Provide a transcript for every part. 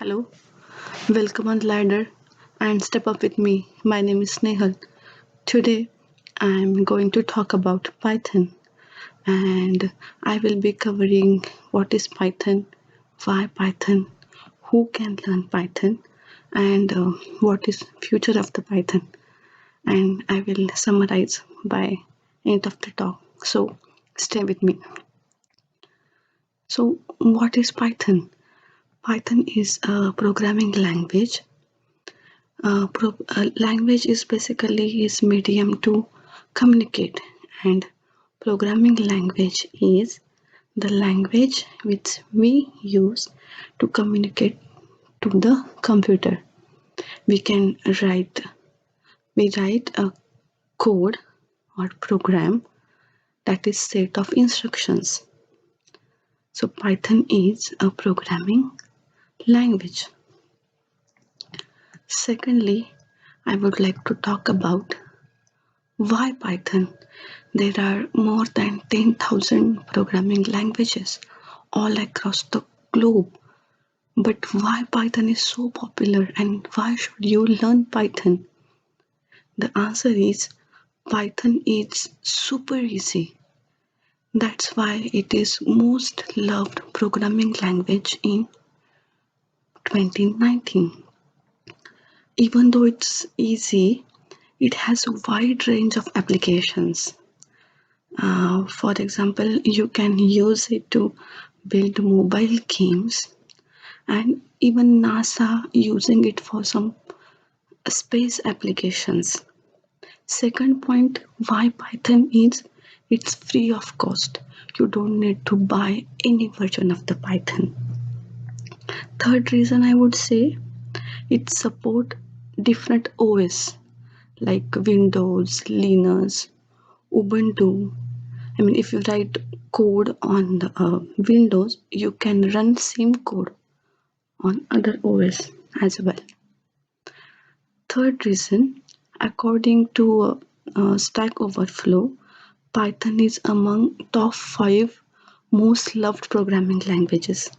Hello, welcome on Ladder and Step Up with me. My name is Snehal. Today I'm going to talk about Python and I will be covering what is Python, why Python, who can learn Python and what is future of the Python, and I will summarize by end of the talk. So stay with me. So what is Python? Python is a programming language. Language is basically is medium to communicate, and programming language is the language which we use to communicate to the computer. We can write a code or program that is set of instructions. So Python is a programming language. Secondly, I would like to talk about why Python. There are more than 10,000 programming languages all across the globe. But why Python is so popular and why should you learn Python? The answer is Python is super easy. That's why it is most loved programming language in 2019. Even though it's easy, it has a wide range of applications. For example, you can use it to build mobile games, and even NASA using it for some space applications. Second point, why Python is it's free of cost. You don't need to buy any version of the Python. Third reason I would say it support different OS like Windows, Linux, Ubuntu. If you write code on the Windows, you can run same code on other OS as well. Third reason, according to Stack Overflow, Python is among top 5 most loved programming languages.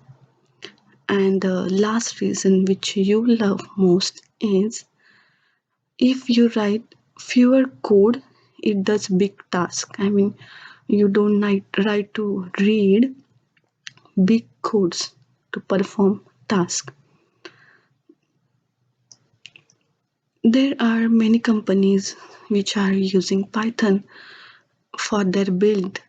And the last reason which you love most is if you write fewer code, it does big task. You don't write to read big codes to perform task. There are many companies which are using Python for their build.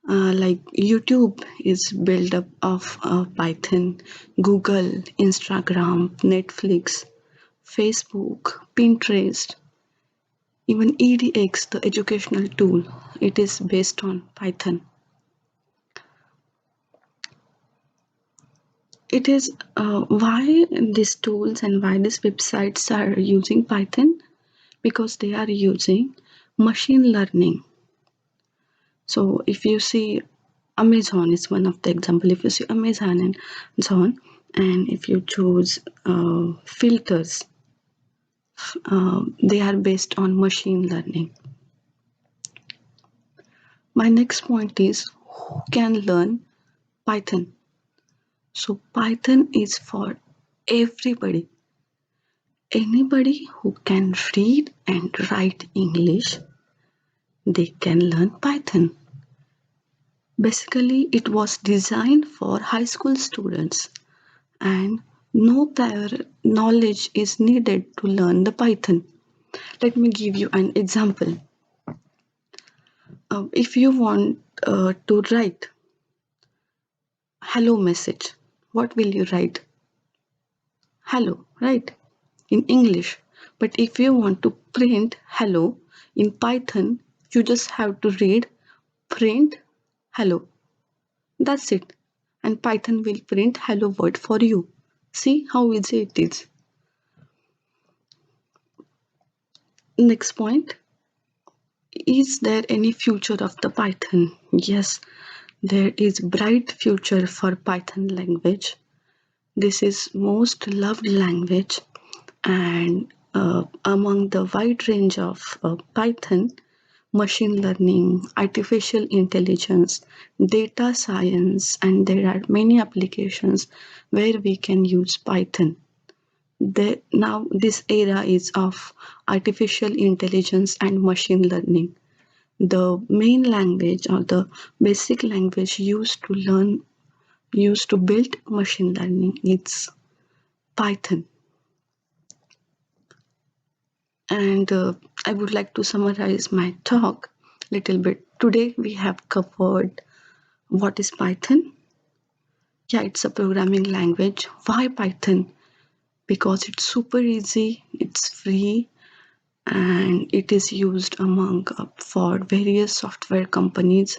Like YouTube is built up of Python, Google, Instagram, Netflix, Facebook, Pinterest, even EDX, the educational tool, it is based on Python. It is why these tools and why these websites are using Python, because they are using machine learning. So if you see Amazon is one of the example. If you see Amazon and so on, and if you choose filters, they are based on machine learning. My next point is who can learn Python. So Python is for everybody. Anybody who can read and write English, they can learn Python. Basically, it was designed for high school students and no prior knowledge is needed to learn the Python. Let me give you an example. If you want to write hello message, what will you write? Hello, right? In English. But if you want to print hello in Python, you just have to read print hello. That's it. And Python will print hello word for you. See how easy it is. Next point. Is there any future of the Python? Yes, there is bright future for Python language. This is most loved language, and among the wide range of Python, machine learning, artificial intelligence, data science, and there are many applications where we can use Python. Now, this era is of artificial intelligence and machine learning. The main language or the basic language used to build machine learning is Python. And I would like to summarize my talk a little bit. Today we have covered what is Python. Yeah, it's a programming language. Why Python? Because it's super easy, it's free, and it is used among for various software companies.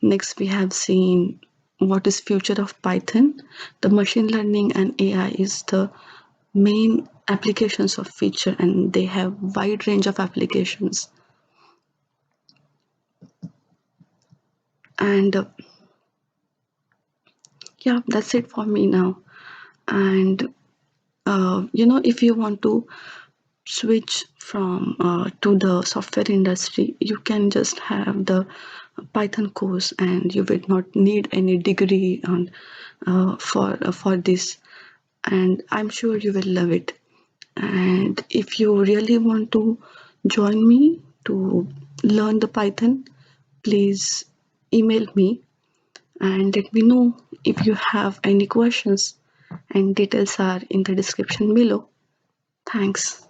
Next, we have seen what is future of Python. The machine learning and AI is the main applications of feature, and they have wide range of applications. And yeah, that's it for me now. And if you want to switch from to the software industry, you can just have the Python course, and you will not need any degree on for this. And I'm sure you will love it. And if you really want to join me to learn the Python, please email me and let me know if you have any questions. And details are in the description below. Thanks.